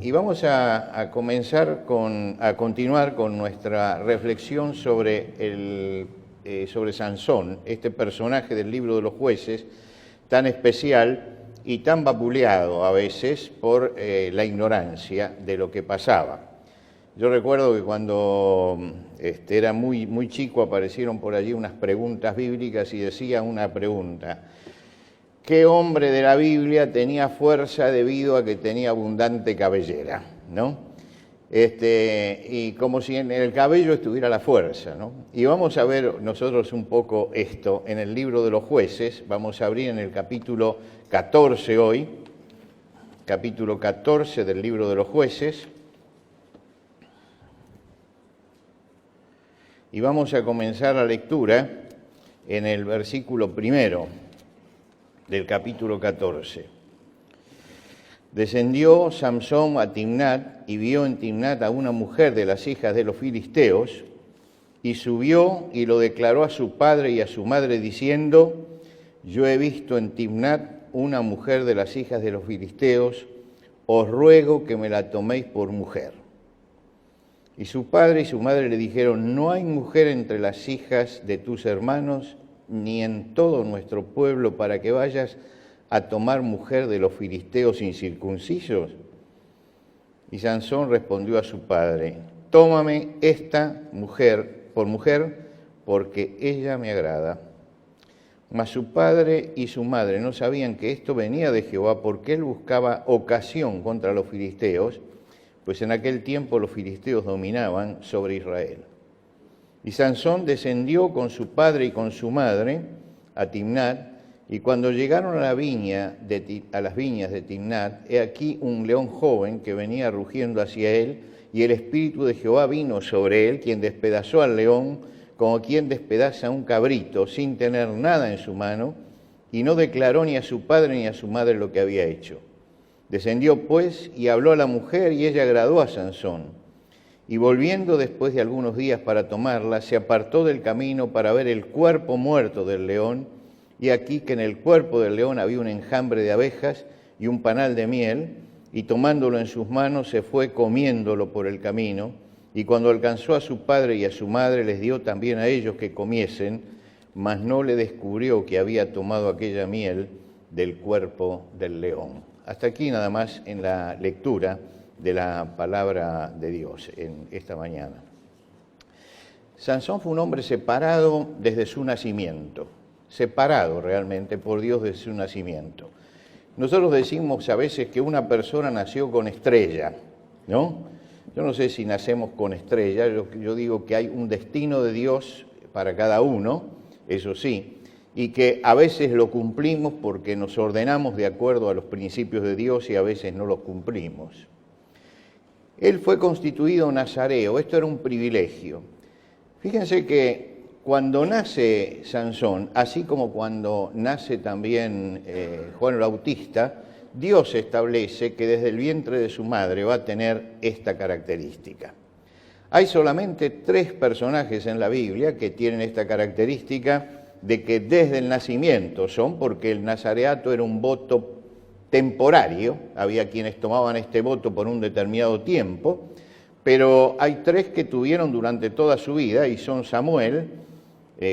Y vamos a continuar con nuestra reflexión sobre Sansón, este personaje del libro de los jueces, tan especial y tan vapuleado a veces por la ignorancia de lo que pasaba. Yo recuerdo que cuando era muy chico aparecieron por allí unas preguntas bíblicas y decía una pregunta: ¿qué hombre de la Biblia tenía fuerza debido a que tenía abundante cabellera? ¿No? Y como si en el cabello estuviera la fuerza, ¿no? Y vamos a ver nosotros un poco esto en el libro de los jueces. Vamos a abrir en el capítulo 14 hoy, capítulo 14 del libro de los jueces. Y vamos a comenzar la lectura en el versículo primero del capítulo 14. Descendió Samsón a Timnat y vio en Timnat a una mujer de las hijas de los filisteos, y subió y lo declaró a su padre y a su madre diciendo: yo he visto en Timnat una mujer de las hijas de los filisteos, os ruego que me la toméis por mujer. Y su padre y su madre le dijeron: no hay mujer entre las hijas de tus hermanos, ni en todo nuestro pueblo, para que vayas a tomar mujer de los filisteos incircuncisos. Y Sansón respondió a su padre: tómame esta mujer por mujer, porque ella me agrada. Mas su padre y su madre no sabían que esto venía de Jehová, porque él buscaba ocasión contra los filisteos, pues en aquel tiempo los filisteos dominaban sobre Israel. Y Sansón descendió con su padre y con su madre a Timnat, y cuando llegaron a las viñas de Timnat, he aquí un león joven que venía rugiendo hacia él, y el Espíritu de Jehová vino sobre él, quien despedazó al león como quien despedaza un cabrito, sin tener nada en su mano, y no declaró ni a su padre ni a su madre lo que había hecho. Descendió pues y habló a la mujer, y ella agradó a Sansón. Y volviendo después de algunos días para tomarla, se apartó del camino para ver el cuerpo muerto del león, y aquí que en el cuerpo del león había un enjambre de abejas y un panal de miel, y tomándolo en sus manos se fue comiéndolo por el camino, y cuando alcanzó a su padre y a su madre les dio también a ellos que comiesen, mas no le descubrió que había tomado aquella miel del cuerpo del león. Hasta aquí nada más en la lectura de la palabra de Dios en esta mañana. Sansón fue un hombre separado desde su nacimiento, separado realmente por Dios desde su nacimiento. Nosotros decimos a veces que una persona nació con estrella, ¿no? Yo no sé si nacemos con estrella, yo digo que hay un destino de Dios para cada uno, eso sí, y que a veces lo cumplimos porque nos ordenamos de acuerdo a los principios de Dios y a veces no los cumplimos. Él fue constituido nazareo, esto era un privilegio. Fíjense que cuando nace Sansón, así como cuando nace también Juan el Bautista, Dios establece que desde el vientre de su madre va a tener esta característica. Hay solamente 3 personajes en la Biblia que tienen esta característica de que desde el nacimiento son, porque el nazareato era un voto temporario, había quienes tomaban este voto por un determinado tiempo, pero hay 3 que tuvieron durante toda su vida, y son Samuel,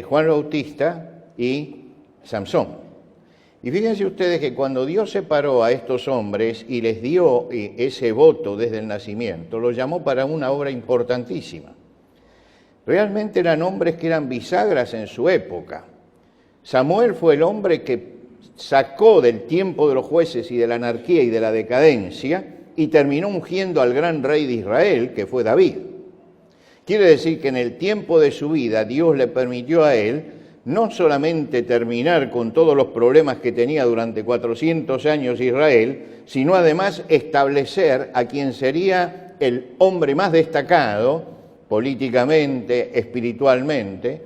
Juan el Bautista y Samsón. Y fíjense ustedes que cuando Dios separó a estos hombres y les dio ese voto desde el nacimiento, los llamó para una obra importantísima. Realmente eran hombres que eran bisagras en su época. Samuel fue el hombre que sacó del tiempo de los jueces y de la anarquía y de la decadencia y terminó ungiendo al gran rey de Israel, que fue David. Quiere decir que en el tiempo de su vida Dios le permitió a él no solamente terminar con todos los problemas que tenía durante 400 años Israel, sino además establecer a quien sería el hombre más destacado políticamente, espiritualmente,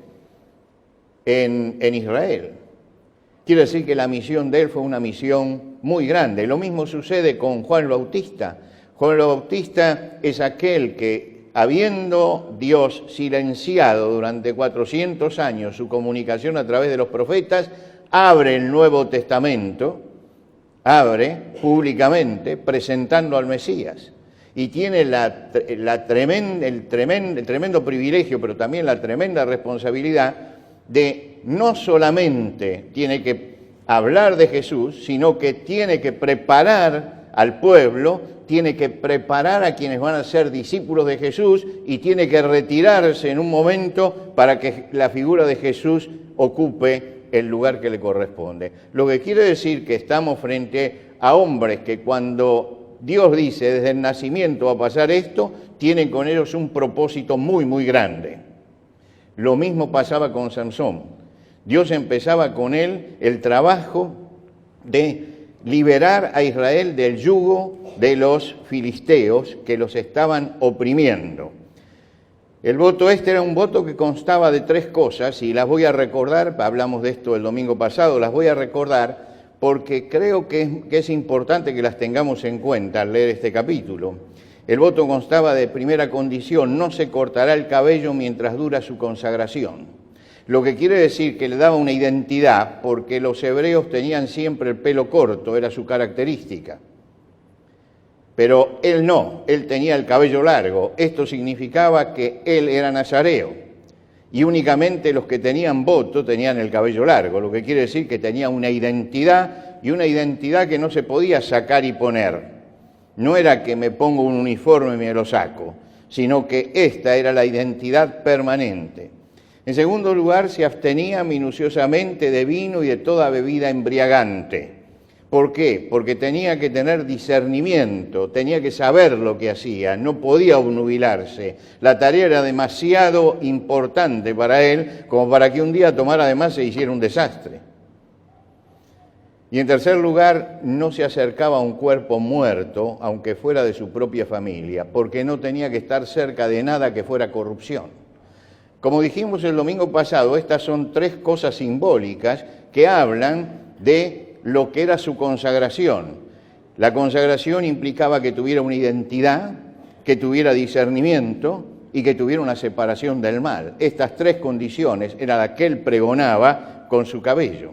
en Israel. Quiere decir que la misión de él fue una misión muy grande. Lo mismo sucede con Juan el Bautista. Juan el Bautista es aquel que, habiendo Dios silenciado durante 400 años su comunicación a través de los profetas, abre el Nuevo Testamento, abre públicamente presentando al Mesías. y tiene el tremendo privilegio, pero también la tremenda responsabilidad de no solamente tiene que hablar de Jesús, sino que tiene que preparar al pueblo, tiene que preparar a quienes van a ser discípulos de Jesús y tiene que retirarse en un momento para que la figura de Jesús ocupe el lugar que le corresponde. Lo que quiere decir que estamos frente a hombres que cuando Dios dice desde el nacimiento va a pasar esto, tienen con ellos un propósito muy, muy grande. Lo mismo pasaba con Sansón. Dios empezaba con él el trabajo de liberar a Israel del yugo de los filisteos que los estaban oprimiendo. El voto era un voto que constaba de 3 cosas y las voy a recordar, hablamos de esto el domingo pasado, las voy a recordar porque creo que es importante que las tengamos en cuenta al leer este capítulo. El voto constaba de primera condición, no se cortará el cabello mientras dura su consagración. Lo que quiere decir que le daba una identidad, porque los hebreos tenían siempre el pelo corto, era su característica. Pero él no, él tenía el cabello largo. Esto significaba que él era nazareo. Y únicamente los que tenían voto tenían el cabello largo, lo que quiere decir que tenía una identidad, y una identidad que no se podía sacar y poner. No era que me pongo un uniforme y me lo saco, sino que esta era la identidad permanente. En segundo lugar, se abstenía minuciosamente de vino y de toda bebida embriagante. ¿Por qué? Porque tenía que tener discernimiento, tenía que saber lo que hacía, no podía obnubilarse. La tarea era demasiado importante para él como para que un día tomara además se hiciera un desastre. Y en tercer lugar, no se acercaba a un cuerpo muerto, aunque fuera de su propia familia, porque no tenía que estar cerca de nada que fuera corrupción. Como dijimos el domingo pasado, estas son 3 cosas simbólicas que hablan de lo que era su consagración. La consagración implicaba que tuviera una identidad, que tuviera discernimiento y que tuviera una separación del mal. Estas 3 condiciones eran las que él pregonaba con su cabello.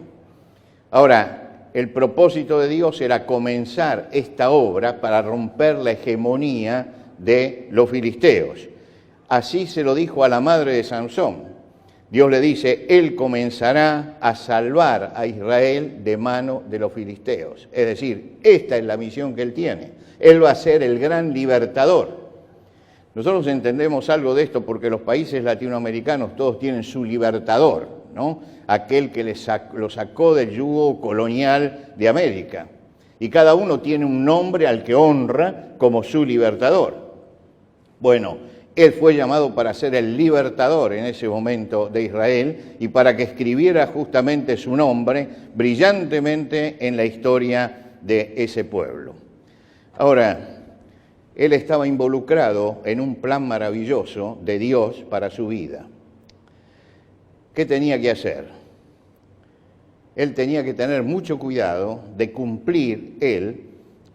Ahora, el propósito de Dios era comenzar esta obra para romper la hegemonía de los filisteos. Así se lo dijo a la madre de Sansón. Dios le dice, él comenzará a salvar a Israel de mano de los filisteos. Es decir, esta es la misión que él tiene. Él va a ser el gran libertador. Nosotros entendemos algo de esto porque los países latinoamericanos todos tienen su libertador, ¿no? Aquel que lo sacó del yugo colonial de América. Y cada uno tiene un nombre al que honra como su libertador. Bueno, él fue llamado para ser el libertador en ese momento de Israel y para que escribiera justamente su nombre brillantemente en la historia de ese pueblo. Ahora, él estaba involucrado en un plan maravilloso de Dios para su vida. ¿Qué tenía que hacer? Él tenía que tener mucho cuidado de cumplir él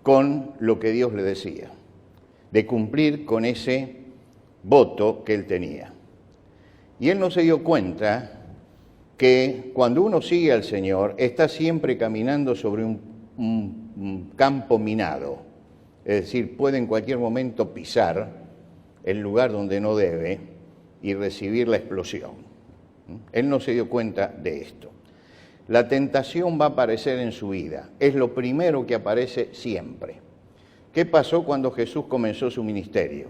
con lo que Dios le decía, de cumplir con ese voto que él tenía. Y él no se dio cuenta que cuando uno sigue al Señor está siempre caminando sobre un campo minado. Es decir, puede en cualquier momento pisar el lugar donde no debe y recibir la explosión. Él no se dio cuenta de esto. La tentación va a aparecer en su vida. Es lo primero que aparece siempre. ¿Qué pasó cuando Jesús comenzó su ministerio?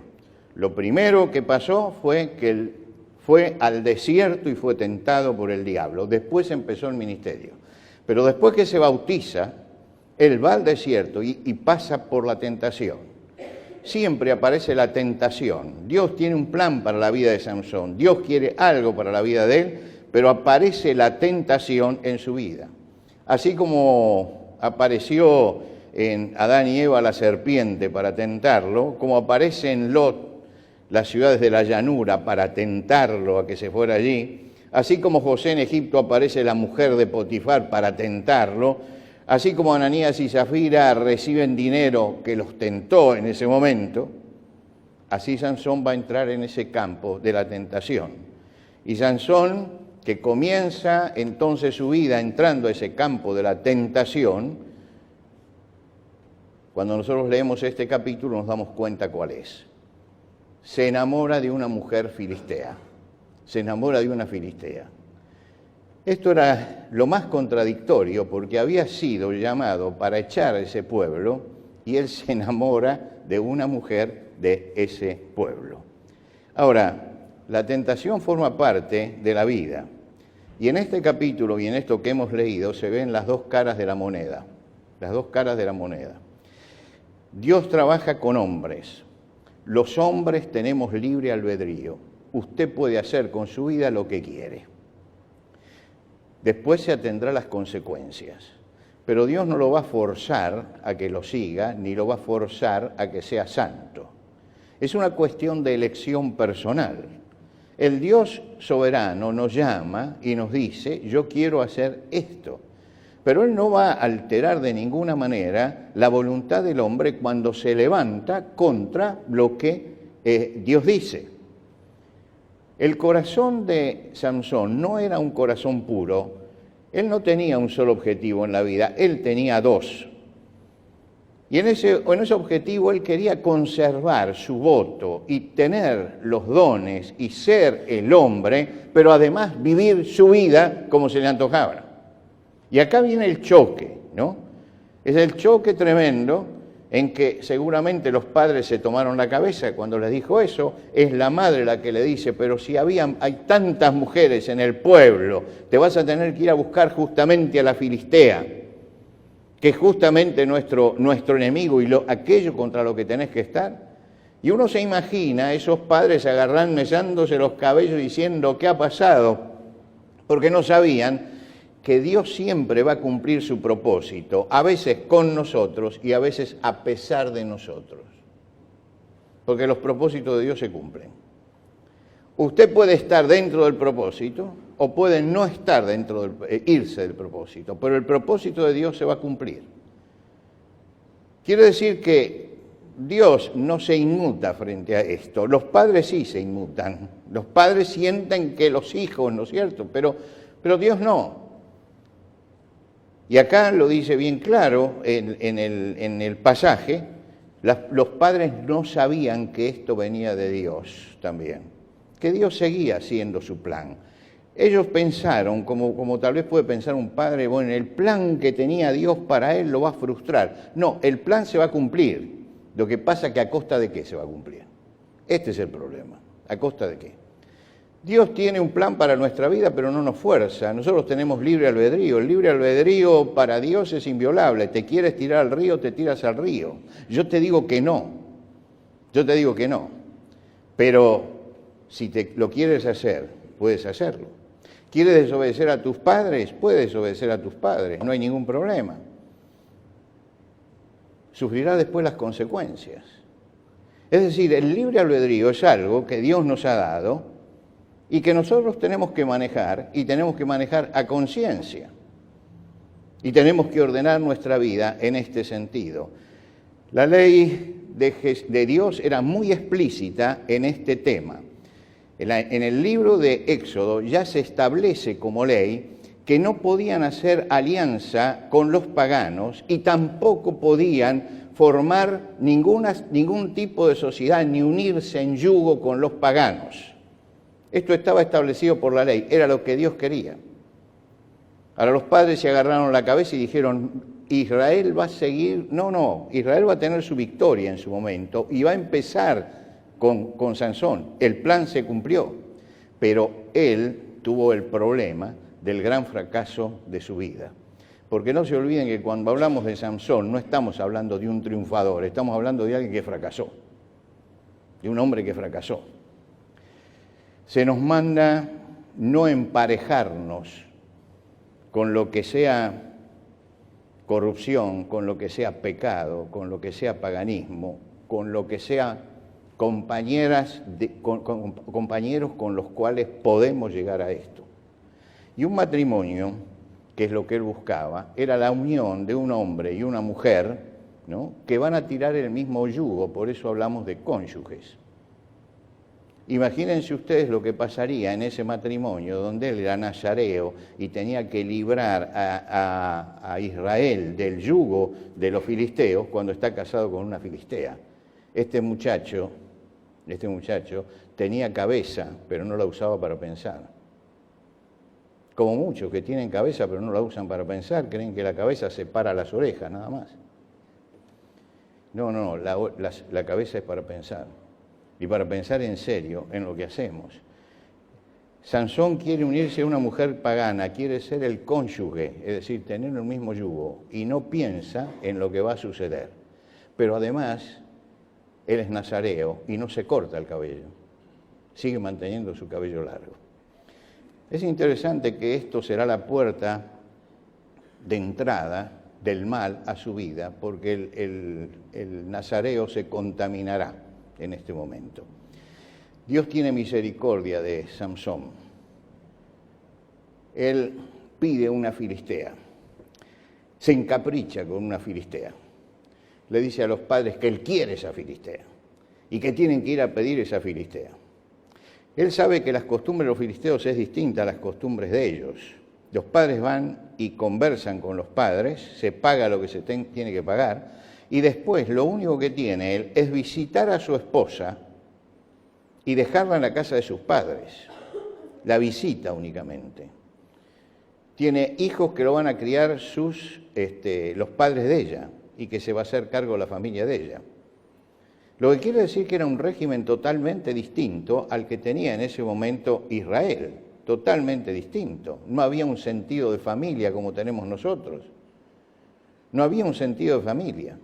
Lo primero que pasó fue que él fue al desierto y fue tentado por el diablo. Después empezó el ministerio. Pero después que se bautiza, él va al desierto y pasa por la tentación. Siempre aparece la tentación. Dios tiene un plan para la vida de Sansón. Dios quiere algo para la vida de él, pero aparece la tentación en su vida. Así como apareció en Adán y Eva la serpiente para tentarlo, como aparece en Lot las ciudades de la llanura para tentarlo a que se fuera allí, así como José en Egipto aparece la mujer de Potifar para tentarlo, así como Ananías y Zafira reciben dinero que los tentó en ese momento, así Sansón va a entrar en ese campo de la tentación. Y Sansón, que comienza entonces su vida entrando a ese campo de la tentación, Cuando nosotros leemos este capítulo nos damos cuenta cuál es. Se enamora de una mujer filistea. Se enamora de una filistea. Esto era lo más contradictorio porque había sido llamado para echar a ese pueblo y él se enamora de una mujer de ese pueblo. Ahora, la tentación forma parte de la vida. Y en este capítulo y en esto que hemos leído se ven las dos caras de la moneda. Las dos caras de la moneda. Dios trabaja con hombres. Los hombres tenemos libre albedrío. Usted puede hacer con su vida lo que quiere. Después se atendrá a las consecuencias. Pero Dios no lo va a forzar a que lo siga, ni lo va a forzar a que sea santo. Es una cuestión de elección personal. El Dios soberano nos llama y nos dice, yo quiero hacer esto. Pero Él no va a alterar de ninguna manera la voluntad del hombre cuando se levanta contra lo que Dios dice. El corazón de Sansón no era un corazón puro. Él no tenía un solo objetivo en la vida, él tenía dos. Y en ese objetivo él quería conservar su voto y tener los dones y ser el hombre, pero además vivir su vida como se le antojaba. Y acá viene el choque, ¿no? Es el choque tremendo en que seguramente los padres se tomaron la cabeza cuando les dijo eso. Es la madre la que le dice, pero si hay tantas mujeres en el pueblo, te vas a tener que ir a buscar justamente a la filistea, que es justamente nuestro enemigo y aquello contra lo que tenés que estar. Y uno se imagina a esos padres agarrando, mesándose los cabellos diciendo, ¿qué ha pasado? Porque no sabían que Dios siempre va a cumplir su propósito, a veces con nosotros y a veces a pesar de nosotros. Porque los propósitos de Dios se cumplen. Usted puede estar dentro del propósito o puede no estar irse del propósito, pero el propósito de Dios se va a cumplir. Quiere decir que Dios no se inmuta frente a esto. Los padres sí se inmutan. Los padres sienten que los hijos, ¿no es cierto? Pero Dios no. Y acá lo dice bien claro en el pasaje, los padres no sabían que esto venía de Dios también, que Dios seguía haciendo su plan. Ellos pensaron, como tal vez puede pensar un padre, bueno, el plan que tenía Dios para él lo va a frustrar. No, el plan se va a cumplir. Lo que pasa es que a costa de qué se va a cumplir. Este es el problema. ¿A costa de qué? Dios tiene un plan para nuestra vida, pero no nos fuerza. Nosotros tenemos libre albedrío. El libre albedrío para Dios es inviolable. Te quieres tirar al río, te tiras al río. Yo te digo que no. Yo te digo que no. Pero si lo quieres hacer, puedes hacerlo. ¿Quieres desobedecer a tus padres? Puedes desobedecer a tus padres. No hay ningún problema. Sufrirás después las consecuencias. Es decir, el libre albedrío es algo que Dios nos ha dado y que nosotros tenemos que manejar, y tenemos que manejar a conciencia. Y tenemos que ordenar nuestra vida en este sentido. La ley de Dios era muy explícita en este tema. En el libro de Éxodo ya se establece como ley que no podían hacer alianza con los paganos y tampoco podían formar ningún tipo de sociedad ni unirse en yugo con los paganos. Esto estaba establecido por la ley, era lo que Dios quería. Ahora los padres se agarraron la cabeza y dijeron, Israel va a seguir, no, Israel va a tener su victoria en su momento y va a empezar con Sansón. El plan se cumplió, pero él tuvo el problema del gran fracaso de su vida. Porque no se olviden que cuando hablamos de Sansón no estamos hablando de un triunfador, estamos hablando de alguien que fracasó, de un hombre que fracasó. Se nos manda no emparejarnos con lo que sea corrupción, con lo que sea pecado, con lo que sea paganismo, con lo que sea compañeros con los cuales podemos llegar a esto. Y un matrimonio, que es lo que él buscaba, era la unión de un hombre y una mujer, ¿no?, que van a tirar el mismo yugo, por eso hablamos de cónyuges. Imagínense ustedes lo que pasaría en ese matrimonio donde él era nazareo y tenía que librar a Israel del yugo de los filisteos cuando está casado con una filistea. Este muchacho tenía cabeza, pero no la usaba para pensar. Como muchos que tienen cabeza, pero no la usan para pensar, creen que la cabeza separa las orejas, nada más. No, la cabeza es para pensar. Y para pensar en serio en lo que hacemos. Sansón quiere unirse a una mujer pagana, quiere ser el cónyuge, es decir, tener el mismo yugo, y no piensa en lo que va a suceder. Pero además, él es nazareo y no se corta el cabello, sigue manteniendo su cabello largo. Es interesante que esto será la puerta de entrada del mal a su vida, porque el nazareo se contaminará en este momento. Dios tiene misericordia de Samsón. Él pide una filistea, se encapricha con una filistea. Le dice a los padres que él quiere esa filistea y que tienen que ir a pedir esa filistea. Él sabe que las costumbres de los filisteos es distinta a las costumbres de ellos. Los padres van y conversan con los padres, se paga lo que se tiene que pagar, y después lo único que tiene él es visitar a su esposa y dejarla en la casa de sus padres. La visita únicamente. Tiene hijos que lo van a criar los padres de ella y que se va a hacer cargo de la familia de ella. Lo que quiere decir que era un régimen totalmente distinto al que tenía en ese momento Israel. Totalmente distinto. No había un sentido de familia como tenemos nosotros. No había un sentido de familia.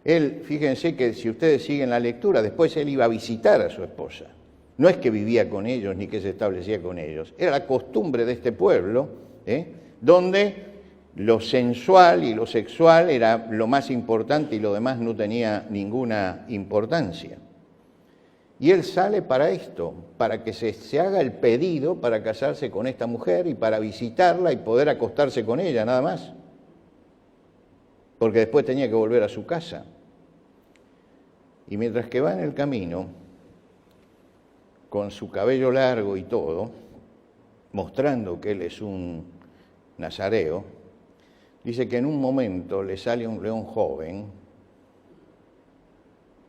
Él, fíjense que si ustedes siguen la lectura, después él iba a visitar a su esposa. No es que vivía con ellos ni que se establecía con ellos. Era la costumbre de este pueblo, donde lo sensual y lo sexual era lo más importante y lo demás no tenía ninguna importancia. Y él sale para esto, para que se haga el pedido para casarse con esta mujer y para visitarla y poder acostarse con ella, nada más. Porque después tenía que volver a su casa. Y mientras que va en el camino, con su cabello largo y todo, mostrando que él es un nazareo, dice que en un momento le sale un león joven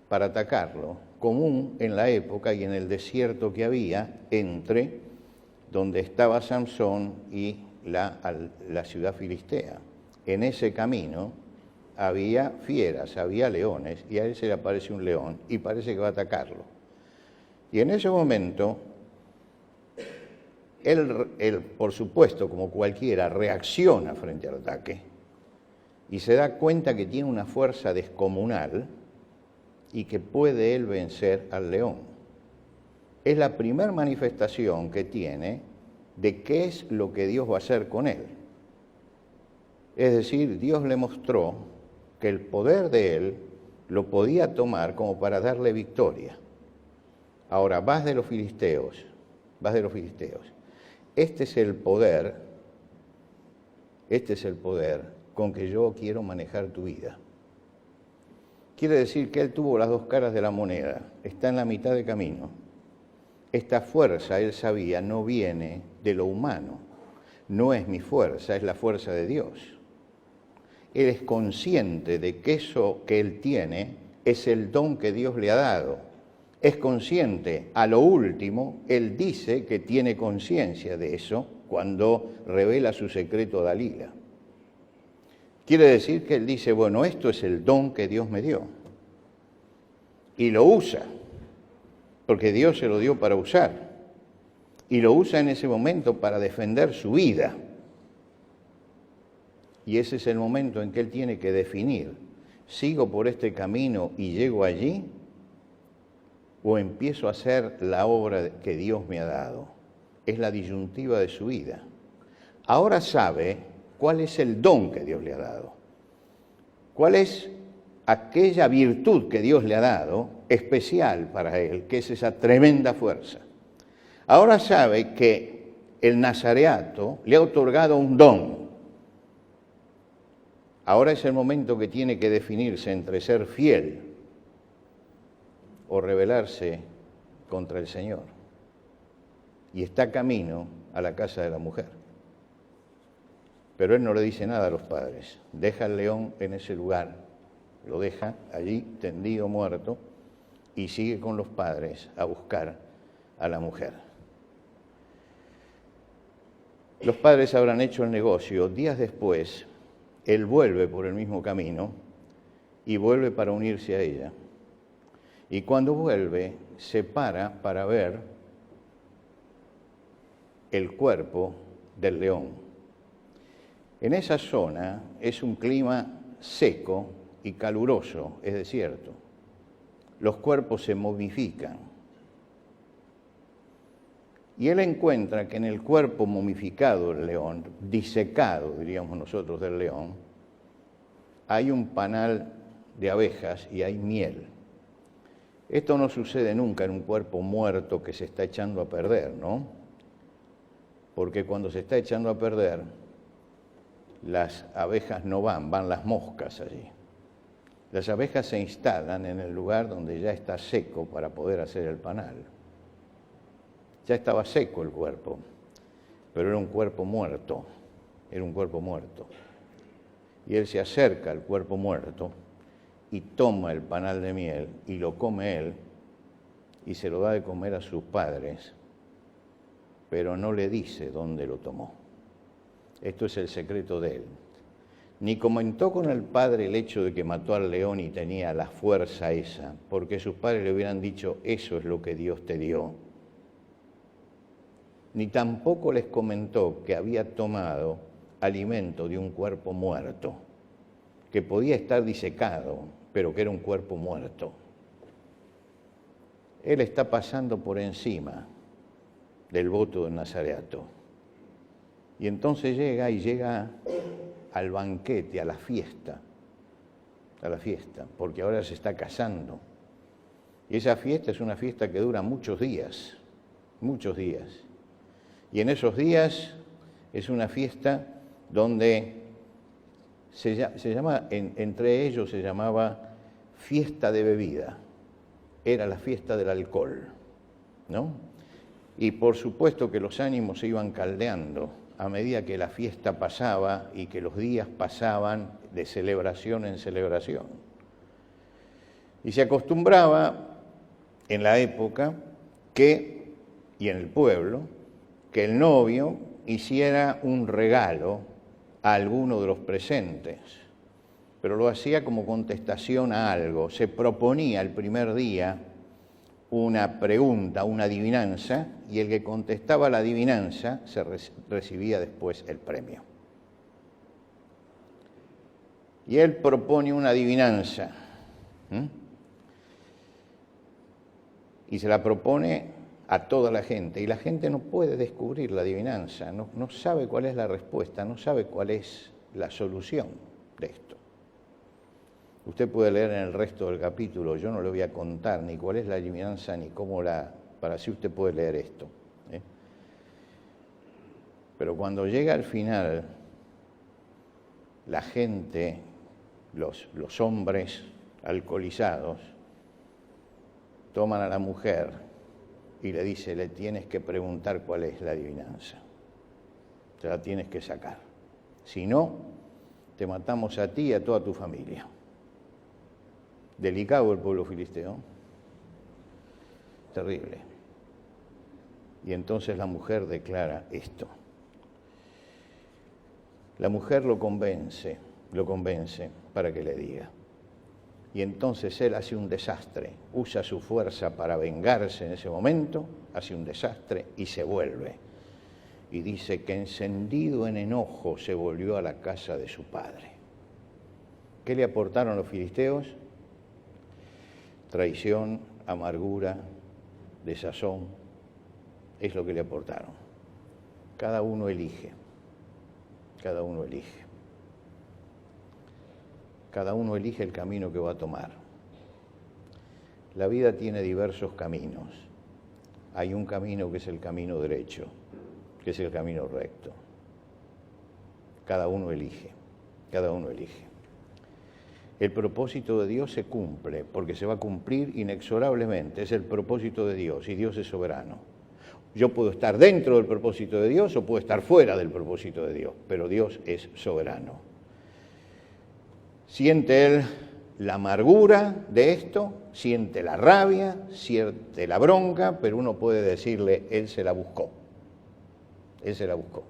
para atacarlo, común en la época y en el desierto que había entre donde estaba Samsón y la ciudad filistea. En ese camino había fieras, había leones, y a él se le aparece un león y parece que va a atacarlo. Y en ese momento, él, por supuesto, como cualquiera, reacciona frente al ataque y se da cuenta que tiene una fuerza descomunal y que puede él vencer al león. Es la primera manifestación que tiene de qué es lo que Dios va a hacer con él. Es decir, Dios le mostró que el poder de él lo podía tomar como para darle victoria. Ahora, vas de los filisteos. Este es el poder con que yo quiero manejar tu vida. Quiere decir que él tuvo las dos caras de la moneda, está en la mitad de camino. Esta fuerza, él sabía, no viene de lo humano, no es mi fuerza, es la fuerza de Dios. Él es consciente de que eso que él tiene es el don que Dios le ha dado. Es consciente, a lo último, él dice que tiene conciencia de eso cuando revela su secreto a Dalila. Quiere decir que él dice, bueno, esto es el don que Dios me dio. Y lo usa, porque Dios se lo dio para usar. Y lo usa en ese momento para defender su vida. Y ese es el momento en que él tiene que definir, ¿sigo por este camino y llego allí? ¿O empiezo a hacer la obra que Dios me ha dado? Es la disyuntiva de su vida. Ahora sabe cuál es el don que Dios le ha dado. ¿Cuál es aquella virtud que Dios le ha dado, especial para él, que es esa tremenda fuerza? Ahora sabe que el nazareato le ha otorgado un don. Ahora es el momento que tiene que definirse entre ser fiel o rebelarse contra el Señor y está camino a la casa de la mujer. Pero él no le dice nada a los padres, deja al león en ese lugar, lo deja allí tendido muerto y sigue con los padres a buscar a la mujer. Los padres habrán hecho el negocio. Días después, él vuelve por el mismo camino y vuelve para unirse a ella. Y cuando vuelve, se para ver el cuerpo del león. En esa zona es un clima seco y caluroso, es desierto. Los cuerpos se momifican. Y él encuentra que en el cuerpo momificado del león, disecado, diríamos nosotros, del león, hay un panal de abejas y hay miel. Esto no sucede nunca en un cuerpo muerto que se está echando a perder, ¿no? Porque cuando se está echando a perder, las abejas no van las moscas allí. Las abejas se instalan en el lugar donde ya está seco para poder hacer el panal. Ya estaba seco el cuerpo, pero era un cuerpo muerto, Y él se acerca al cuerpo muerto y toma el panal de miel y lo come él y se lo da de comer a sus padres, pero no le dice dónde lo tomó. Esto es el secreto de él. Ni comentó con el padre el hecho de que mató al león y tenía la fuerza esa, porque sus padres le hubieran dicho, eso es lo que Dios te dio. Ni tampoco les comentó que había tomado alimento de un cuerpo muerto, que podía estar disecado, pero que era un cuerpo muerto. Él está pasando por encima del voto del nazareato. Y entonces llega al banquete, a la fiesta, porque ahora se está casando. Y esa fiesta es una fiesta que dura muchos días. Y en esos días es una fiesta donde entre ellos se llamaba fiesta de bebida. Era la fiesta del alcohol, ¿no? Y por supuesto que los ánimos se iban caldeando a medida que la fiesta pasaba y que los días pasaban de celebración en celebración. Y se acostumbraba en la época y en el pueblo, que el novio hiciera un regalo a alguno de los presentes, pero lo hacía como contestación a algo. Se proponía el primer día una pregunta, una adivinanza, y el que contestaba la adivinanza recibía después el premio. Y él propone una adivinanza, y se la propone a toda la gente, y la gente no puede descubrir la adivinanza, no sabe cuál es la respuesta, no sabe cuál es la solución de esto. Usted puede leer en el resto del capítulo, yo no le voy a contar ni cuál es la adivinanza ni cómo para así usted puede leer esto. Pero cuando llega al final, la gente, los hombres alcoholizados, toman a la mujer y le dice, le tienes que preguntar cuál es la adivinanza. Te la tienes que sacar. Si no, te matamos a ti y a toda tu familia. Delicado el pueblo filisteo. Terrible. Y entonces la mujer declara esto. La mujer lo convence para que le diga. Y entonces él hace un desastre, usa su fuerza para vengarse en ese momento, hace un desastre y se vuelve. Y dice que encendido en enojo se volvió a la casa de su padre. ¿Qué le aportaron los filisteos? Traición, amargura, desazón, es lo que le aportaron. Cada uno elige. Cada uno elige el camino que va a tomar. La vida tiene diversos caminos. Hay un camino que es el camino derecho, que es el camino recto. Cada uno elige. el propósito de Dios se cumple, porque se va a cumplir inexorablemente. Es el propósito de Dios y Dios es soberano. Yo puedo estar dentro del propósito de Dios o puedo estar fuera del propósito de Dios, pero Dios es soberano. Siente Él la amargura de esto, siente la rabia, siente la bronca, pero uno puede decirle, Él se la buscó. Él se la buscó.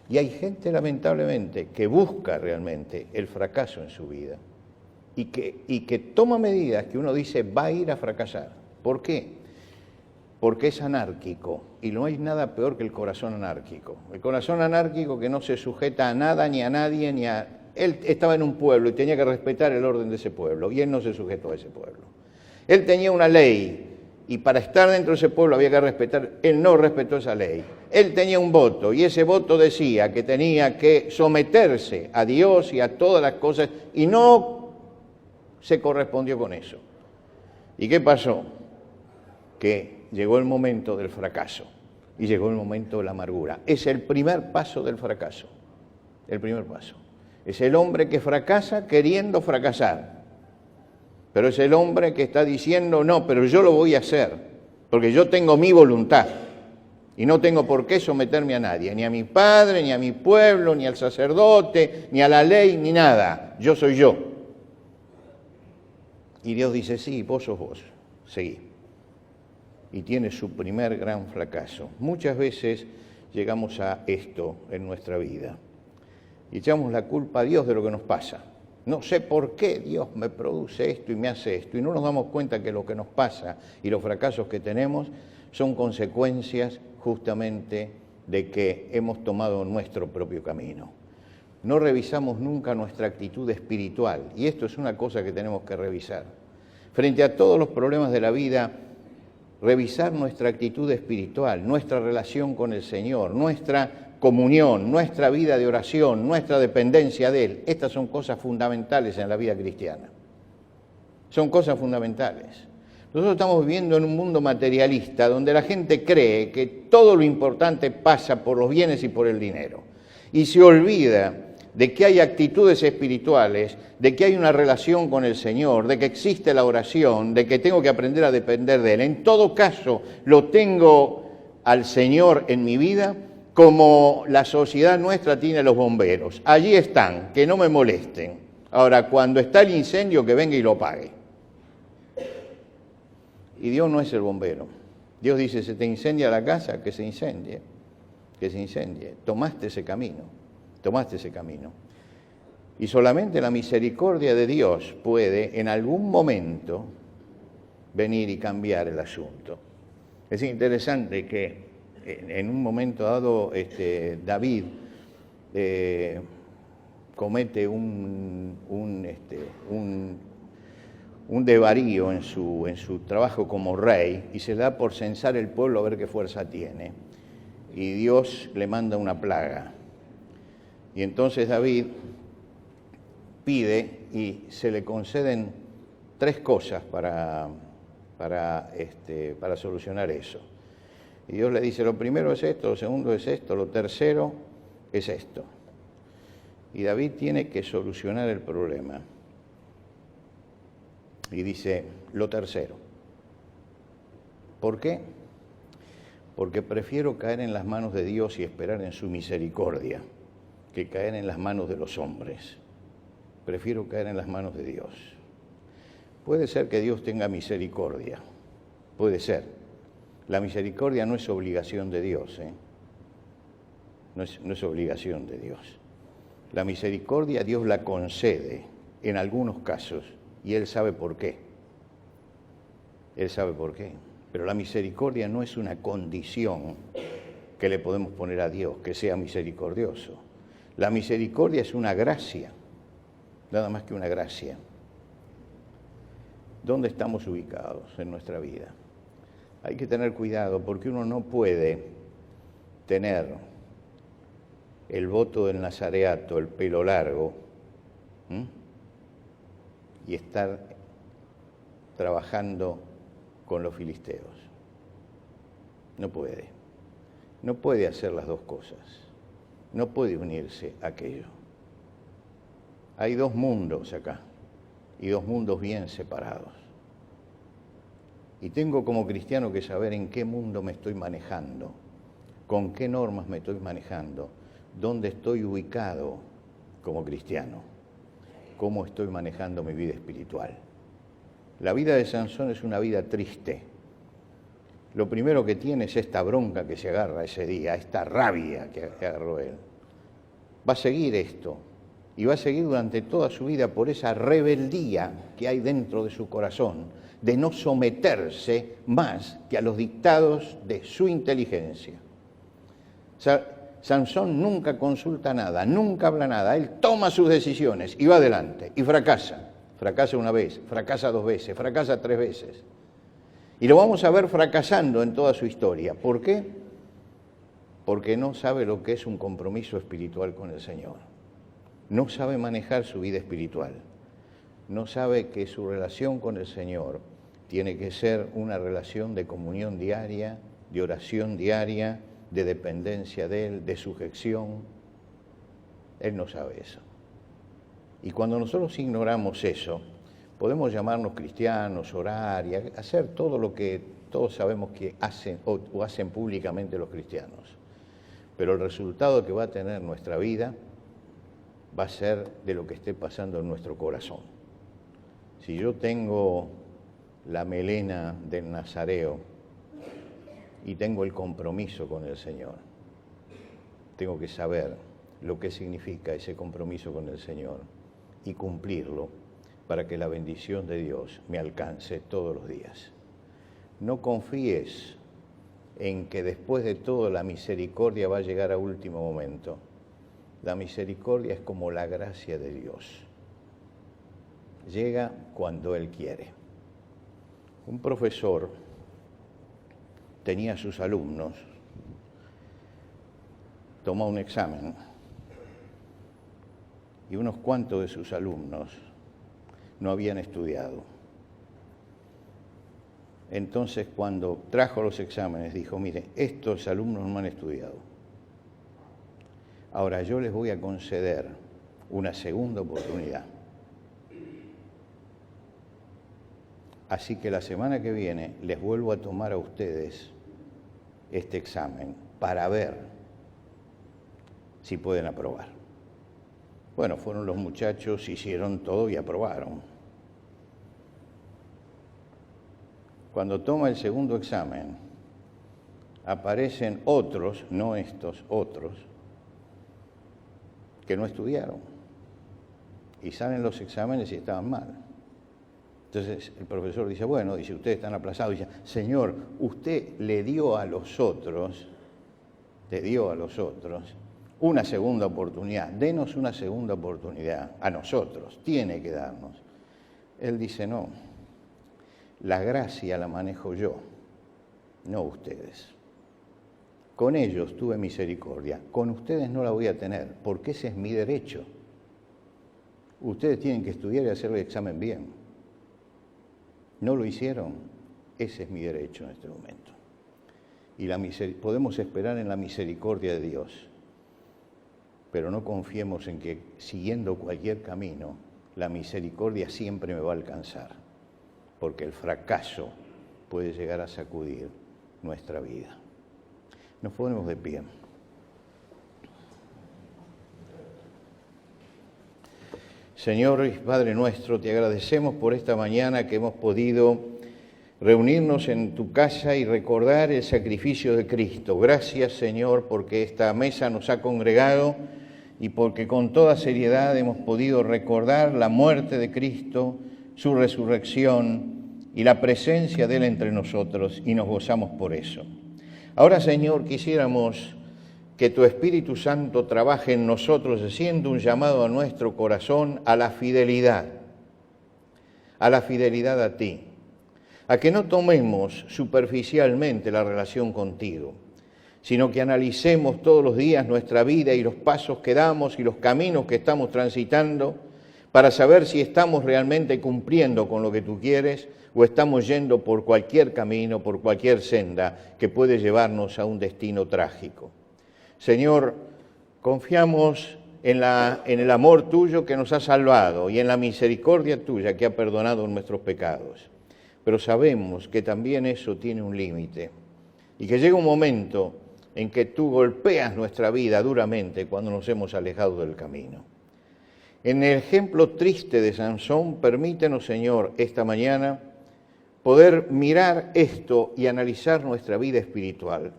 Y hay gente, lamentablemente, que busca realmente el fracaso en su vida y que toma medidas que uno dice va a ir a fracasar. ¿Por qué? Porque es anárquico y no hay nada peor que el corazón anárquico. El corazón anárquico que no se sujeta a nada, ni a nadie, ni a... Él estaba en un pueblo y tenía que respetar el orden de ese pueblo y él no se sujetó a ese pueblo. Él tenía una ley y para estar dentro de ese pueblo había que respetar, él no respetó esa ley. Él tenía un voto y ese voto decía que tenía que someterse a Dios y a todas las cosas y no se correspondió con eso. ¿Y qué pasó? Que llegó el momento del fracaso y llegó el momento de la amargura. Es el primer paso del fracaso, el primer paso. Es el hombre que fracasa queriendo fracasar, pero es el hombre que está diciendo, no, pero yo lo voy a hacer, porque yo tengo mi voluntad y no tengo por qué someterme a nadie, ni a mi padre, ni a mi pueblo, ni al sacerdote, ni a la ley, ni nada. Yo soy yo. Y Dios dice, sí, vos sos vos, seguí. Y tiene su primer gran fracaso. Muchas veces llegamos a esto en nuestra vida y echamos la culpa a Dios de lo que nos pasa. No sé por qué Dios me produce esto y me hace esto, y no nos damos cuenta que lo que nos pasa y los fracasos que tenemos son consecuencias justamente de que hemos tomado nuestro propio camino. No revisamos nunca nuestra actitud espiritual, y esto es una cosa que tenemos que revisar. Frente a todos los problemas de la vida, revisar nuestra actitud espiritual, nuestra relación con el Señor, nuestra comunión, nuestra vida de oración, nuestra dependencia de Él. Estas son cosas fundamentales en la vida cristiana. Son cosas fundamentales. Nosotros estamos viviendo en un mundo materialista donde la gente cree que todo lo importante pasa por los bienes y por el dinero. Y se olvida de que hay actitudes espirituales, de que hay una relación con el Señor, de que existe la oración, de que tengo que aprender a depender de Él. En todo caso, lo tengo al Señor en mi vida como la sociedad nuestra tiene los bomberos. Allí están, que no me molesten. Ahora, cuando está el incendio, que venga y lo apague. Y Dios no es el bombero. Dios dice, se te incendia la casa, que se incendie. Que se incendie. Tomaste ese camino. Tomaste ese camino. Y solamente la misericordia de Dios puede en algún momento venir y cambiar el asunto. Es interesante que en un momento dado David comete un desvarío en su trabajo como rey y se da por censar el pueblo a ver qué fuerza tiene. Y Dios le manda una plaga. Y entonces David pide y se le conceden 3 cosas para solucionar eso. Y Dios le dice, lo primero es esto, lo segundo es esto, lo tercero es esto. Y David tiene que solucionar el problema. Y dice, lo tercero. ¿Por qué? Porque prefiero caer en las manos de Dios y esperar en su misericordia que caer en las manos de los hombres. Prefiero caer en las manos de Dios. Puede ser que Dios tenga misericordia, puede ser. La misericordia no es obligación de Dios, no es obligación de Dios. La misericordia Dios la concede en algunos casos y Él sabe por qué. Él sabe por qué. Pero la misericordia no es una condición que le podemos poner a Dios, que sea misericordioso. La misericordia es una gracia, nada más que una gracia. ¿Dónde estamos ubicados en nuestra vida? Hay que tener cuidado porque uno no puede tener el voto del nazareato, el pelo largo, y estar trabajando con los filisteos. No puede. No puede hacer las dos cosas. No puede unirse a aquello. Hay 2 mundos acá. y dos mundos bien separados. Y tengo como cristiano que saber en qué mundo me estoy manejando, con qué normas me estoy manejando, dónde estoy ubicado como cristiano, cómo estoy manejando mi vida espiritual. La vida de Sansón es una vida triste. Lo primero que tiene es esta bronca que se agarra ese día, esta rabia que agarró él. Va a seguir esto, y va a seguir durante toda su vida por esa rebeldía que hay dentro de su corazón, de no someterse más que a los dictados de su inteligencia. Sansón nunca consulta nada, nunca habla nada, él toma sus decisiones y va adelante, y fracasa. Fracasa una vez, fracasa dos veces, fracasa tres veces. Y lo vamos a ver fracasando en toda su historia. ¿Por qué? Porque no sabe lo que es un compromiso espiritual con el Señor. No sabe manejar su vida espiritual. No sabe que su relación con el Señor tiene que ser una relación de comunión diaria, de oración diaria, de dependencia de Él, de sujeción. Él no sabe eso. Y cuando nosotros ignoramos eso, podemos llamarnos cristianos, orar y hacer todo lo que todos sabemos que hacen o hacen públicamente los cristianos. Pero el resultado que va a tener nuestra vida va a ser de lo que esté pasando en nuestro corazón. Si yo tengo la melena del Nazareo y tengo el compromiso con el Señor, tengo que saber lo que significa ese compromiso con el Señor y cumplirlo para que la bendición de Dios me alcance todos los días. No confíes en que después de todo la misericordia va a llegar a último momento. La misericordia es como la gracia de Dios. Llega cuando Él quiere. Un profesor tenía a sus alumnos, tomó un examen y unos cuantos de sus alumnos no habían estudiado. Entonces, cuando trajo los exámenes, dijo, mire, estos alumnos no han estudiado. Ahora yo les voy a conceder una segunda oportunidad. Así que la semana que viene les vuelvo a tomar a ustedes este examen para ver si pueden aprobar. Bueno, fueron los muchachos, hicieron todo y aprobaron. Cuando toma el segundo examen, aparecen otros, no estos, otros, que no estudiaron. Y salen los exámenes y estaban mal. Entonces el profesor dice, bueno, dice, ustedes están aplazados. Dice, Señor, usted le dio a los otros una segunda oportunidad. Denos una segunda oportunidad a nosotros, tiene que darnos. Él dice, no, la gracia la manejo yo, no ustedes. Con ellos tuve misericordia, con ustedes no la voy a tener, porque ese es mi derecho. Ustedes tienen que estudiar y hacer el examen bien. No lo hicieron, ese es mi derecho en este momento. Y podemos esperar en la misericordia de Dios, pero no confiemos en que siguiendo cualquier camino, la misericordia siempre me va a alcanzar, porque el fracaso puede llegar a sacudir nuestra vida. Nos ponemos de pie. Señor y Padre nuestro, te agradecemos por esta mañana que hemos podido reunirnos en tu casa y recordar el sacrificio de Cristo. Gracias, Señor, porque esta mesa nos ha congregado y porque con toda seriedad hemos podido recordar la muerte de Cristo, su resurrección y la presencia de Él entre nosotros, y nos gozamos por eso. Ahora, Señor, quisiéramos que tu Espíritu Santo trabaje en nosotros, haciendo un llamado a nuestro corazón a la fidelidad a ti, a que no tomemos superficialmente la relación contigo, sino que analicemos todos los días nuestra vida y los pasos que damos y los caminos que estamos transitando para saber si estamos realmente cumpliendo con lo que tú quieres o estamos yendo por cualquier camino, por cualquier senda que puede llevarnos a un destino trágico. Señor, confiamos en el amor tuyo que nos ha salvado y en la misericordia tuya que ha perdonado nuestros pecados. Pero sabemos que también eso tiene un límite y que llega un momento en que tú golpeas nuestra vida duramente cuando nos hemos alejado del camino. En el ejemplo triste de Sansón, permítenos, Señor, esta mañana poder mirar esto y analizar nuestra vida espiritual,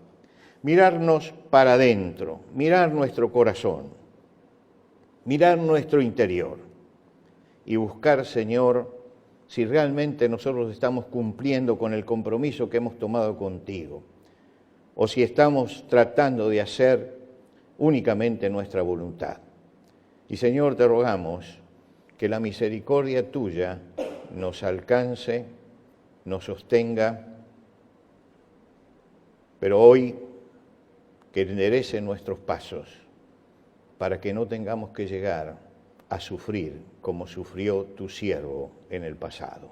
mirarnos para adentro, mirar nuestro corazón, mirar nuestro interior y buscar, Señor, si realmente nosotros estamos cumpliendo con el compromiso que hemos tomado contigo, o si estamos tratando de hacer únicamente nuestra voluntad. Y Señor, te rogamos que la misericordia tuya nos alcance, nos sostenga, pero hoy que enderece nuestros pasos para que no tengamos que llegar a sufrir como sufrió tu siervo en el pasado.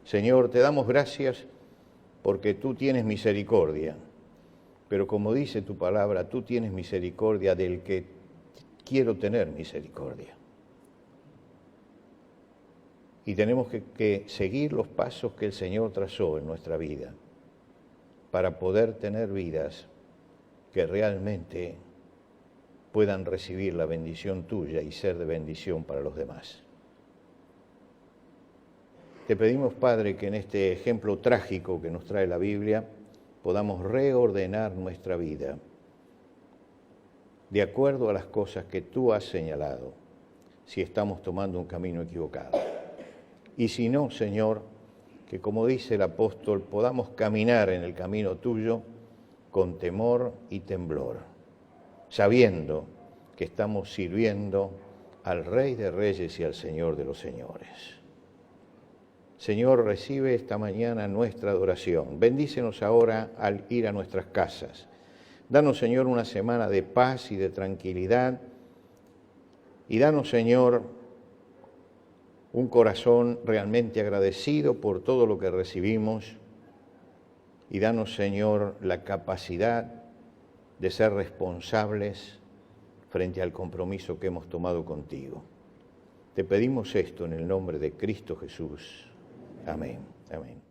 Señor, te damos gracias porque tú tienes misericordia, pero como dice tu palabra, tú tienes misericordia del que quiero tener misericordia. Y tenemos que seguir los pasos que el Señor trazó en nuestra vida para poder tener vidas que realmente puedan recibir la bendición tuya y ser de bendición para los demás. Te pedimos, Padre, que en este ejemplo trágico que nos trae la Biblia podamos reordenar nuestra vida de acuerdo a las cosas que tú has señalado, si estamos tomando un camino equivocado. Y si no, Señor, que como dice el apóstol, podamos caminar en el camino tuyo con temor y temblor, sabiendo que estamos sirviendo al Rey de Reyes y al Señor de los Señores. Señor, recibe esta mañana nuestra adoración. Bendícenos ahora al ir a nuestras casas. Danos, Señor, una semana de paz y de tranquilidad. Y danos, Señor, un corazón realmente agradecido por todo lo que recibimos. Y danos, Señor, la capacidad de ser responsables frente al compromiso que hemos tomado contigo. Te pedimos esto en el nombre de Cristo Jesús. Amén. Amén.